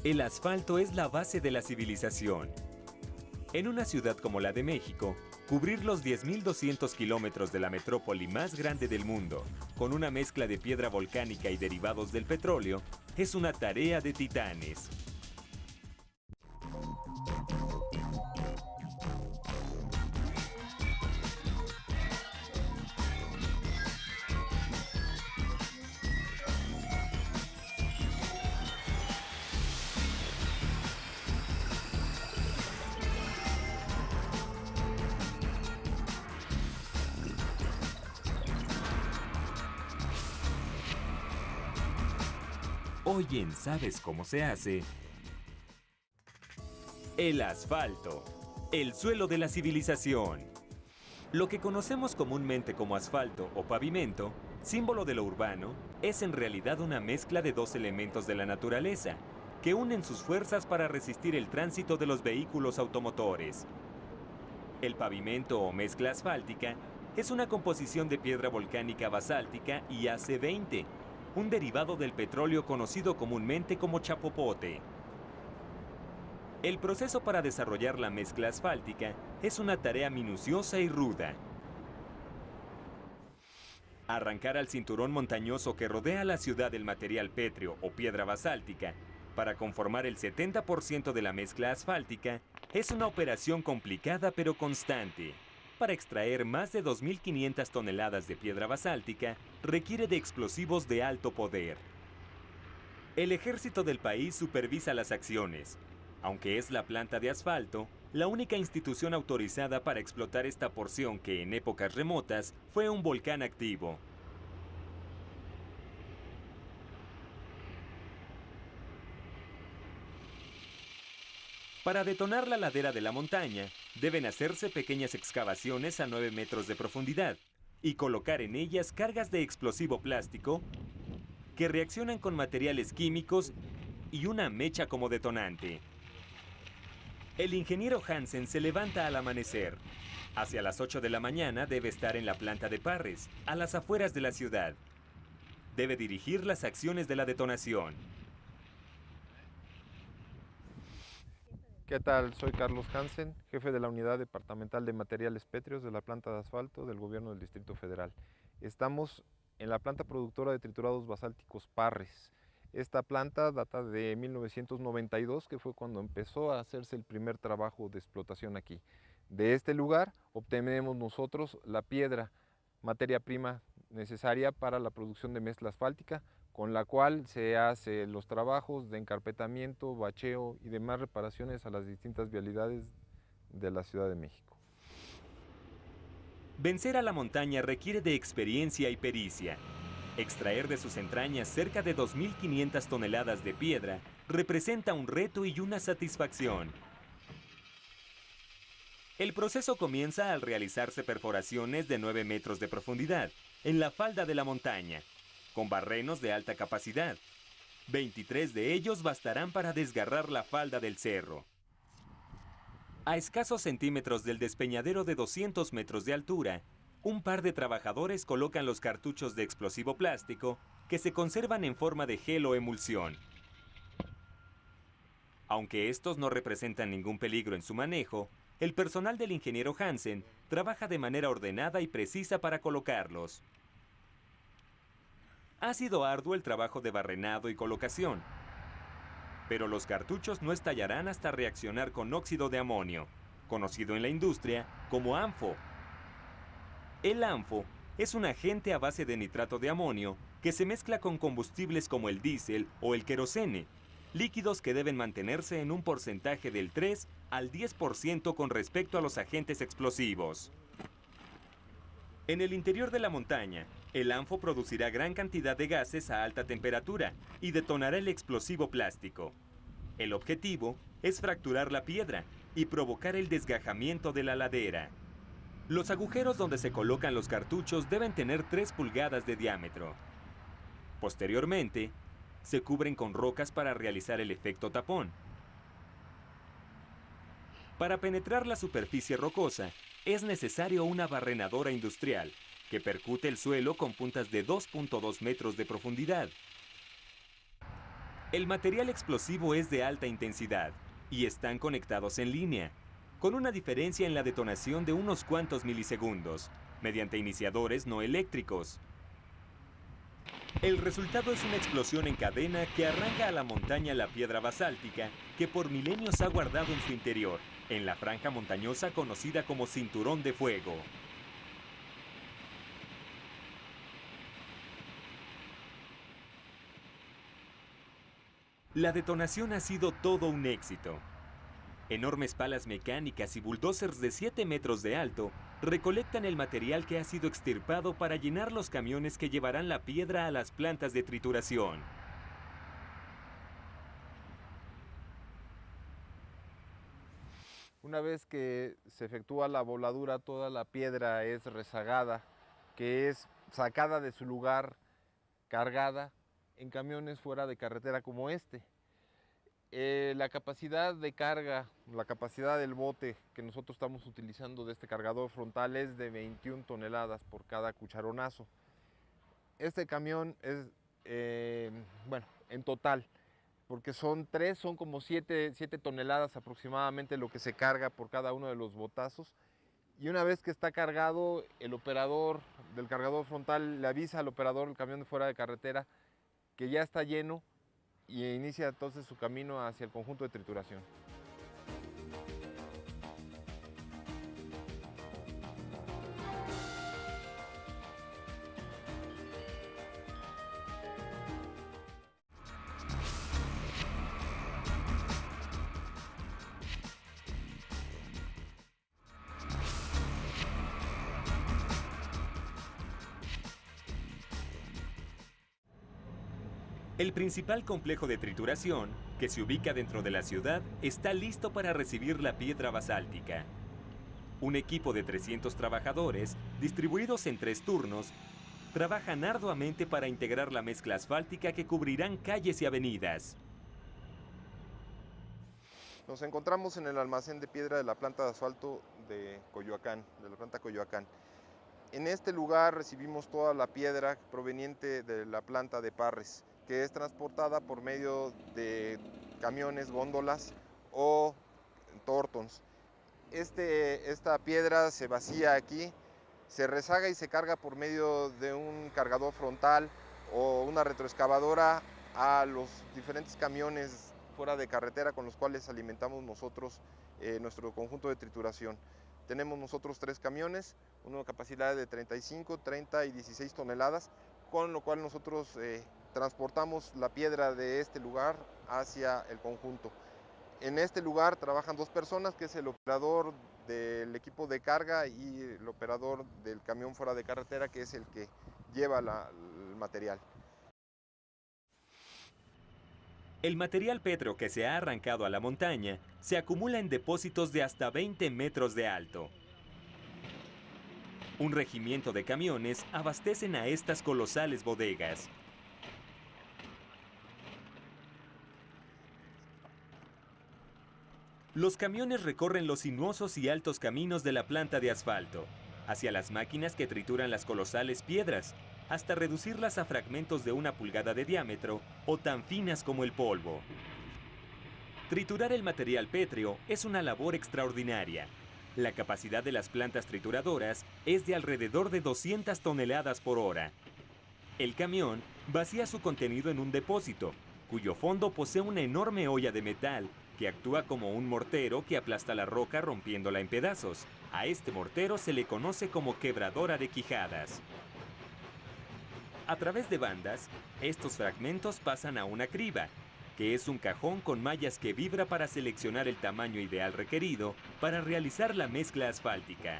El asfalto es la base de la civilización. En una ciudad como la de México, cubrir los 10.200 kilómetros de la metrópoli más grande del mundo, con una mezcla de piedra volcánica y derivados del petróleo, es una tarea de titanes. Hoy en ¿Sabes cómo se hace? El asfalto, el suelo de la civilización. Lo que conocemos comúnmente como asfalto o pavimento, símbolo de lo urbano, es en realidad una mezcla de dos elementos de la naturaleza, que unen sus fuerzas para resistir el tránsito de los vehículos automotores. El pavimento o mezcla asfáltica es una composición de piedra volcánica basáltica y AC20, un derivado del petróleo conocido comúnmente como chapopote. El proceso para desarrollar la mezcla asfáltica es una tarea minuciosa y ruda. Arrancar al cinturón montañoso que rodea la ciudad del material pétreo o piedra basáltica para conformar el 70% de la mezcla asfáltica es una operación complicada pero constante. Para extraer más de 2.500 toneladas de piedra basáltica requiere de explosivos de alto poder. El ejército del país supervisa las acciones, aunque es la planta de asfalto la única institución autorizada para explotar esta porción que en épocas remotas fue un volcán activo. Para detonar la ladera de la montaña, deben hacerse pequeñas excavaciones a 9 metros de profundidad y colocar en ellas cargas de explosivo plástico que reaccionan con materiales químicos y una mecha como detonante. El ingeniero Hansen se levanta al amanecer. Hacia las 8 de la mañana debe estar en la planta de Parres, a las afueras de la ciudad. Debe dirigir las acciones de la detonación. ¿Qué tal? Soy Carlos Hansen, jefe de la Unidad Departamental de Materiales Pétreos de la planta de asfalto del Gobierno del Distrito Federal. Estamos en la planta productora de triturados basálticos Parres. Esta planta data de 1992, que fue cuando empezó a hacerse el primer trabajo de explotación aquí. De este lugar obtenemos nosotros la piedra, materia prima necesaria para la producción de mezcla asfáltica, con la cual se hacen los trabajos de encarpetamiento, bacheo y demás reparaciones a las distintas vialidades de la Ciudad de México. Vencer a la montaña requiere de experiencia y pericia. Extraer de sus entrañas cerca de 2.500 toneladas de piedra representa un reto y una satisfacción. El proceso comienza al realizarse perforaciones de 9 metros de profundidad en la falda de la montaña, con barrenos de alta capacidad. 23 de ellos bastarán para desgarrar la falda del cerro. A escasos centímetros del despeñadero de 200 metros de altura, un par de trabajadores colocan los cartuchos de explosivo plástico que se conservan en forma de gel o emulsión. Aunque estos no representan ningún peligro en su manejo, el personal del ingeniero Hansen trabaja de manera ordenada y precisa para colocarlos. Ha sido arduo el trabajo de barrenado y colocación, pero los cartuchos no estallarán hasta reaccionar con óxido de amonio, conocido en la industria como ANFO. El ANFO es un agente a base de nitrato de amonio que se mezcla con combustibles como el diésel o el querosene, líquidos que deben mantenerse en un porcentaje del 3 al 10% con respecto a los agentes explosivos. En el interior de la montaña, el ANFO producirá gran cantidad de gases a alta temperatura y detonará el explosivo plástico. El objetivo es fracturar la piedra y provocar el desgajamiento de la ladera. Los agujeros donde se colocan los cartuchos deben tener 3 pulgadas de diámetro. Posteriormente, se cubren con rocas para realizar el efecto tapón. Para penetrar la superficie rocosa, es necesario una barrenadora industrial que percute el suelo con puntas de 2.2 metros de profundidad. El material explosivo es de alta intensidad y están conectados en línea, con una diferencia en la detonación de unos cuantos milisegundos, mediante iniciadores no eléctricos. El resultado es una explosión en cadena que arranca a la montaña la piedra basáltica que por milenios ha guardado en su interior, en la franja montañosa conocida como Cinturón de Fuego. La detonación ha sido todo un éxito. Enormes palas mecánicas y bulldozers de 7 metros de alto recolectan el material que ha sido extirpado para llenar los camiones que llevarán la piedra a las plantas de trituración. Una vez que se efectúa la voladura, toda la piedra es rezagada, que es sacada de su lugar, cargada en camiones fuera de carretera como este. La capacidad de carga, la capacidad del bote que nosotros estamos utilizando de este cargador frontal es de 21 toneladas por cada cucharonazo. Este camión es, bueno, en total, porque son como 7 toneladas aproximadamente lo que se carga por cada uno de los botazos. Y una vez que está cargado, el operador del cargador frontal le avisa al operador del camión de fuera de carretera que ya está lleno y inicia entonces su camino hacia el conjunto de trituración. El principal complejo de trituración, que se ubica dentro de la ciudad, está listo para recibir la piedra basáltica. Un equipo de 300 trabajadores, distribuidos en 3 turnos, trabajan arduamente para integrar la mezcla asfáltica que cubrirán calles y avenidas. Nos encontramos en el almacén de piedra de la planta de asfalto de Coyoacán, de la planta Coyoacán. En este lugar recibimos toda la piedra proveniente de la planta de Parres, que es transportada por medio de camiones, góndolas o tortons. Esta piedra se vacía aquí, se rezaga y se carga por medio de un cargador frontal o una retroexcavadora a los diferentes camiones fuera de carretera con los cuales alimentamos nosotros nuestro conjunto de trituración. Tenemos nosotros 3 camiones, una capacidad de 35, 30 y 16 toneladas, con lo cual nosotros transportamos la piedra de este lugar hacia el conjunto. En este lugar trabajan 2 personas, que es el operador del equipo de carga y el operador del camión fuera de carretera, que es el que lleva el material. El material pétreo que se ha arrancado a la montaña se acumula en depósitos de hasta 20 metros de alto. Un regimiento de camiones abastecen a estas colosales bodegas. Los camiones recorren los sinuosos y altos caminos de la planta de asfalto, hacia las máquinas que trituran las colosales piedras, hasta reducirlas a fragmentos de 1 pulgada de diámetro o tan finas como el polvo. Triturar el material pétreo es una labor extraordinaria. La capacidad de las plantas trituradoras es de alrededor de 200 toneladas por hora. El camión vacía su contenido en un depósito, cuyo fondo posee una enorme olla de metal que actúa como un mortero que aplasta la roca rompiéndola en pedazos. A este mortero se le conoce como quebradora de quijadas. A través de bandas, estos fragmentos pasan a una criba, que es un cajón con mallas que vibra para seleccionar el tamaño ideal requerido para realizar la mezcla asfáltica.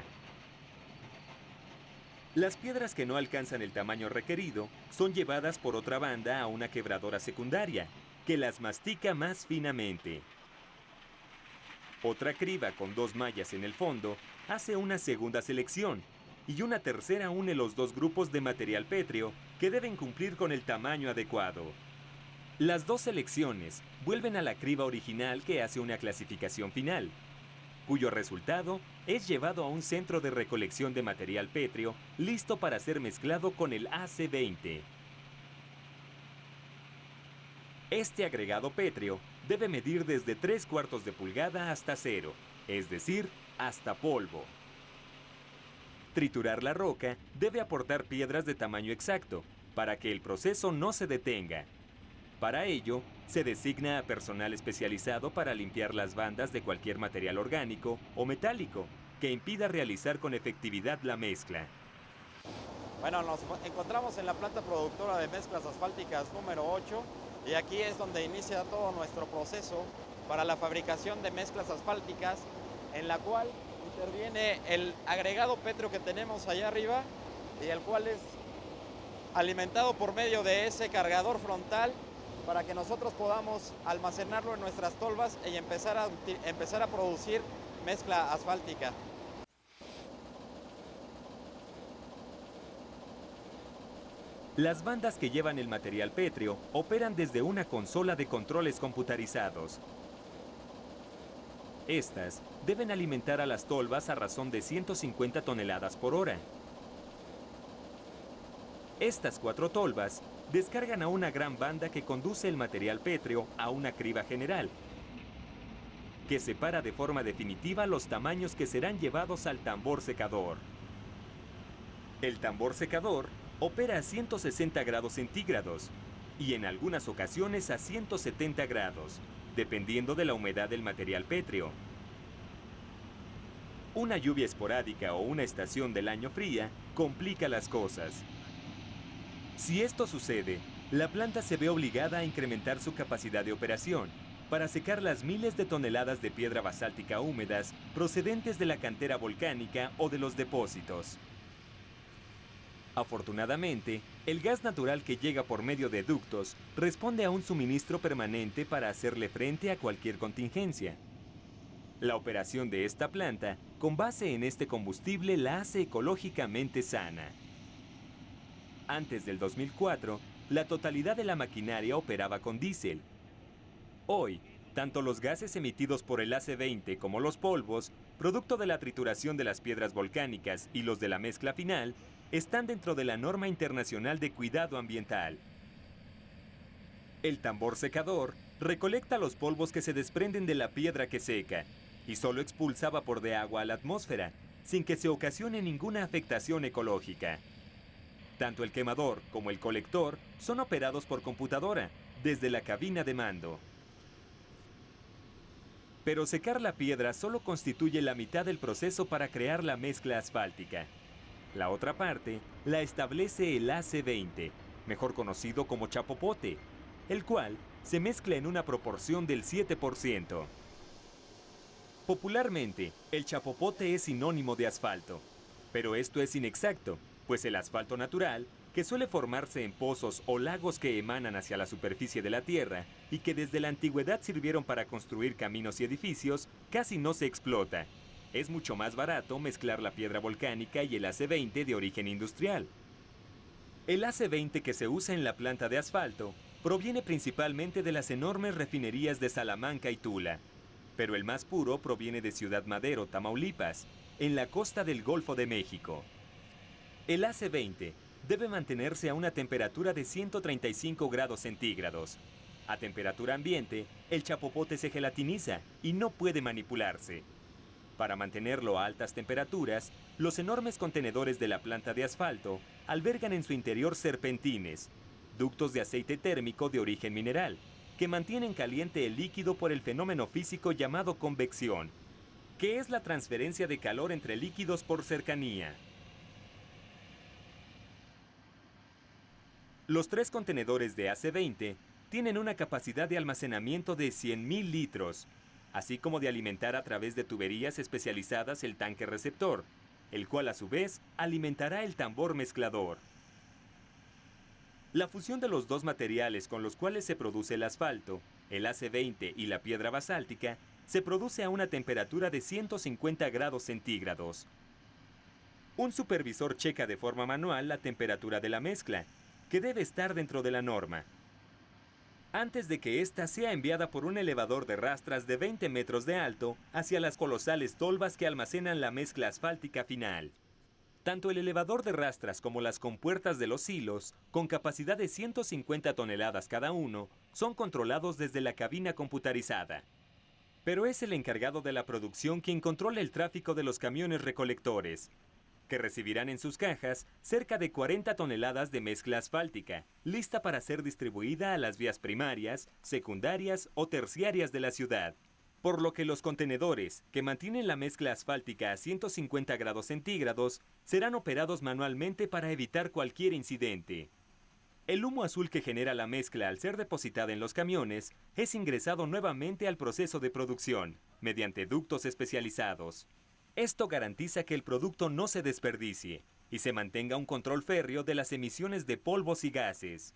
Las piedras que no alcanzan el tamaño requerido son llevadas por otra banda a una quebradora secundaria, que las mastica más finamente. Otra criba con 2 mallas en el fondo hace una segunda selección y una tercera une los 2 grupos de material pétreo que deben cumplir con el tamaño adecuado. Las 2 selecciones vuelven a la criba original que hace una clasificación final, cuyo resultado es llevado a un centro de recolección de material pétreo listo para ser mezclado con el AC20. Este agregado pétreo debe medir desde 3/4 de pulgada hasta 0, es decir, hasta polvo. Triturar la roca debe aportar piedras de tamaño exacto, para que el proceso no se detenga. Para ello, se designa a personal especializado para limpiar las bandas de cualquier material orgánico o metálico que impida realizar con efectividad la mezcla. Bueno, nos encontramos en la planta productora de mezclas asfálticas número 8 y aquí es donde inicia todo nuestro proceso para la fabricación de mezclas asfálticas, en la cual interviene el agregado pétreo que tenemos allá arriba y el cual es alimentado por medio de ese cargador frontal para que nosotros podamos almacenarlo en nuestras tolvas y empezar a producir mezcla asfáltica. Las bandas que llevan el material pétreo operan desde una consola de controles computarizados. Estas deben alimentar a las tolvas a razón de 150 toneladas por hora. Estas 4 tolvas descargan a una gran banda que conduce el material pétreo a una criba general, que separa de forma definitiva los tamaños que serán llevados al tambor secador. El tambor secador opera a 160 grados centígrados y en algunas ocasiones a 170 grados, dependiendo de la humedad del material pétreo. Una lluvia esporádica o una estación del año fría complica las cosas. Si esto sucede, la planta se ve obligada a incrementar su capacidad de operación para secar las miles de toneladas de piedra basáltica húmedas procedentes de la cantera volcánica o de los depósitos. Afortunadamente, el gas natural que llega por medio de ductos responde a un suministro permanente para hacerle frente a cualquier contingencia. La operación de esta planta, con base en este combustible, la hace ecológicamente sana. Antes del 2004, la totalidad de la maquinaria operaba con diésel. Hoy, tanto los gases emitidos por el AC-20 como los polvos, producto de la trituración de las piedras volcánicas y los de la mezcla final, están dentro de la norma internacional de cuidado ambiental. El tambor secador recolecta los polvos que se desprenden de la piedra que seca y solo expulsa vapor de agua a la atmósfera, sin que se ocasione ninguna afectación ecológica. Tanto el quemador como el colector son operados por computadora, desde la cabina de mando. Pero secar la piedra solo constituye la mitad del proceso para crear la mezcla asfáltica. La otra parte la establece el AC-20, mejor conocido como chapopote, el cual se mezcla en una proporción del 7%. Popularmente, el chapopote es sinónimo de asfalto, pero esto es inexacto, pues el asfalto natural, que suele formarse en pozos o lagos que emanan hacia la superficie de la tierra y que desde la antigüedad sirvieron para construir caminos y edificios, casi no se explota. Es mucho más barato mezclar la piedra volcánica y el AC-20 de origen industrial. El AC-20 que se usa en la planta de asfalto proviene principalmente de las enormes refinerías de Salamanca y Tula, pero el más puro proviene de Ciudad Madero, Tamaulipas, en la costa del Golfo de México. El AC-20 debe mantenerse a una temperatura de 135 grados centígrados. A temperatura ambiente, el chapopote se gelatiniza y no puede manipularse. Para mantenerlo a altas temperaturas, los enormes contenedores de la planta de asfalto albergan en su interior serpentines, ductos de aceite térmico de origen mineral, que mantienen caliente el líquido por el fenómeno físico llamado convección, que es la transferencia de calor entre líquidos por cercanía. Los 3 contenedores de AC-20 tienen una capacidad de almacenamiento de 100.000 litros, así como de alimentar a través de tuberías especializadas el tanque receptor, el cual a su vez alimentará el tambor mezclador. La fusión de los dos materiales con los cuales se produce el asfalto, el AC-20 y la piedra basáltica, se produce a una temperatura de 150 grados centígrados. Un supervisor checa de forma manual la temperatura de la mezcla, que debe estar dentro de la norma, antes de que ésta sea enviada por un elevador de rastras de 20 metros de alto hacia las colosales tolvas que almacenan la mezcla asfáltica final. Tanto el elevador de rastras como las compuertas de los silos, con capacidad de 150 toneladas cada uno, son controlados desde la cabina computarizada. Pero es el encargado de la producción quien controla el tráfico de los camiones recolectores, que recibirán en sus cajas cerca de 40 toneladas de mezcla asfáltica, lista para ser distribuida a las vías primarias, secundarias o terciarias de la ciudad. Por lo que los contenedores, que mantienen la mezcla asfáltica a 150 grados centígrados, serán operados manualmente para evitar cualquier incidente. El humo azul que genera la mezcla al ser depositada en los camiones es ingresado nuevamente al proceso de producción, mediante ductos especializados. Esto garantiza que el producto no se desperdicie y se mantenga un control férreo de las emisiones de polvos y gases.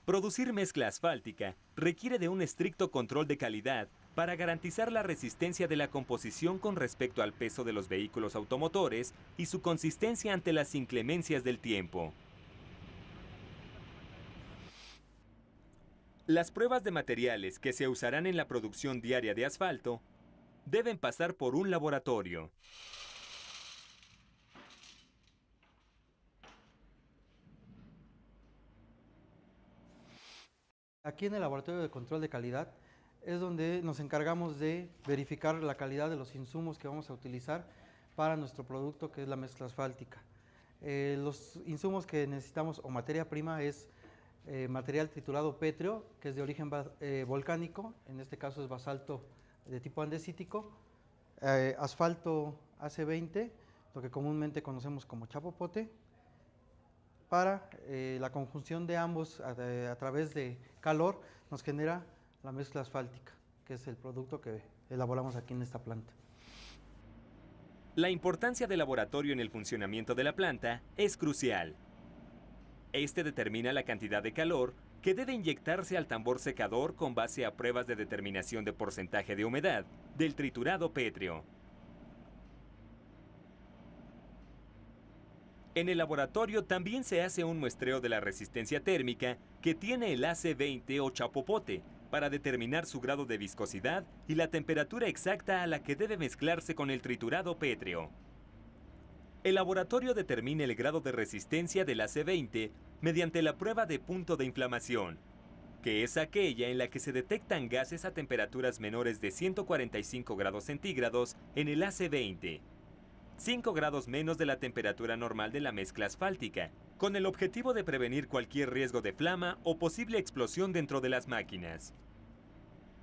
Producir mezcla asfáltica requiere de un estricto control de calidad para garantizar la resistencia de la composición con respecto al peso de los vehículos automotores y su consistencia ante las inclemencias del tiempo. Las pruebas de materiales que se usarán en la producción diaria de asfalto deben pasar por un laboratorio. Aquí en el laboratorio de control de calidad es donde nos encargamos de verificar la calidad de los insumos que vamos a utilizar para nuestro producto, que es la mezcla asfáltica. Los insumos que necesitamos o materia prima es material triturado pétreo, que es de origen volcánico, en este caso es basalto de tipo andesítico, asfalto AC20, lo que comúnmente conocemos como chapopote, para la conjunción de ambos a través de calor nos genera la mezcla asfáltica, que es el producto que elaboramos aquí en esta planta. La importancia del laboratorio en el funcionamiento de la planta es crucial. Este determina la cantidad de calor que debe inyectarse al tambor secador con base a pruebas de determinación de porcentaje de humedad del triturado pétreo. En el laboratorio también se hace un muestreo de la resistencia térmica que tiene el AC20 o chapopote para determinar su grado de viscosidad y la temperatura exacta a la que debe mezclarse con el triturado pétreo. El laboratorio determina el grado de resistencia del AC20 mediante la prueba de punto de inflamación, que es aquella en la que se detectan gases a temperaturas menores de 145 grados centígrados en el AC20, 5 grados menos de la temperatura normal de la mezcla asfáltica, con el objetivo de prevenir cualquier riesgo de flama o posible explosión dentro de las máquinas.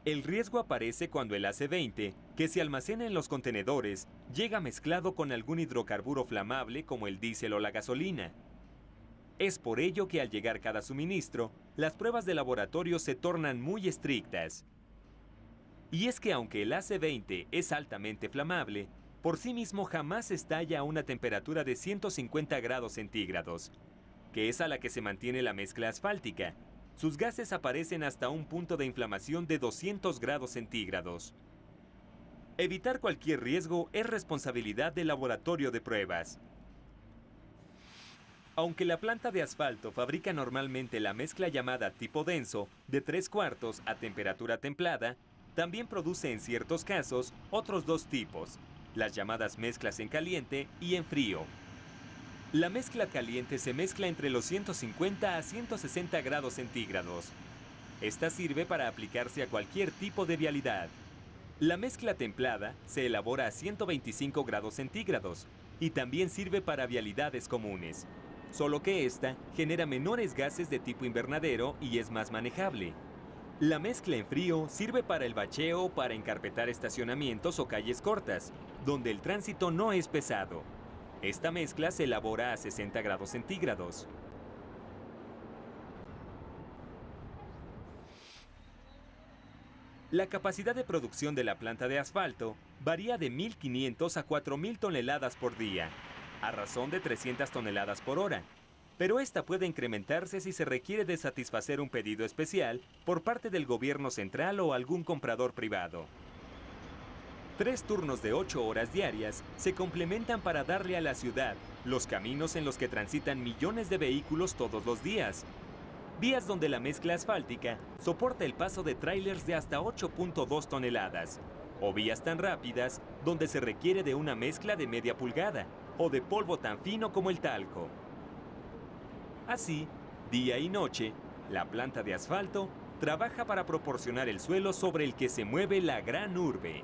El riesgo aparece cuando el AC20, que se almacena en los contenedores, llega mezclado con algún hidrocarburo flamable como el diésel o la gasolina. Es por ello que al llegar cada suministro, las pruebas de laboratorio se tornan muy estrictas. Y es que aunque el AC20 es altamente flamable, por sí mismo jamás estalla a una temperatura de 150 grados centígrados, que es a la que se mantiene la mezcla asfáltica. Sus gases aparecen hasta un punto de inflamación de 200 grados centígrados. Evitar cualquier riesgo es responsabilidad del laboratorio de pruebas. Aunque la planta de asfalto fabrica normalmente la mezcla llamada tipo denso de 3/4 a temperatura templada, también produce en ciertos casos otros dos tipos, las llamadas mezclas en caliente y en frío. La mezcla caliente se mezcla entre los 150 a 160 grados centígrados. Esta sirve para aplicarse a cualquier tipo de vialidad. La mezcla templada se elabora a 125 grados centígrados y también sirve para vialidades comunes, solo que esta genera menores gases de tipo invernadero y es más manejable. La mezcla en frío sirve para el bacheo o para encarpetar estacionamientos o calles cortas, donde el tránsito no es pesado. Esta mezcla se elabora a 60 grados centígrados. La capacidad de producción de la planta de asfalto varía de 1.500 a 4.000 toneladas por día, a razón de 300 toneladas por hora. Pero esta puede incrementarse si se requiere de satisfacer un pedido especial por parte del gobierno central o algún comprador privado. 3 turnos de 8 horas diarias se complementan para darle a la ciudad los caminos en los que transitan millones de vehículos todos los días. Vías donde la mezcla asfáltica soporta el paso de tráilers de hasta 8.2 toneladas. O vías tan rápidas donde se requiere de una mezcla de media pulgada, o de polvo tan fino como el talco. Así, día y noche, la planta de asfalto trabaja para proporcionar el suelo sobre el que se mueve la gran urbe.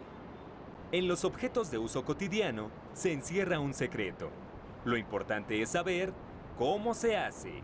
En los objetos de uso cotidiano se encierra un secreto. Lo importante es saber cómo se hace.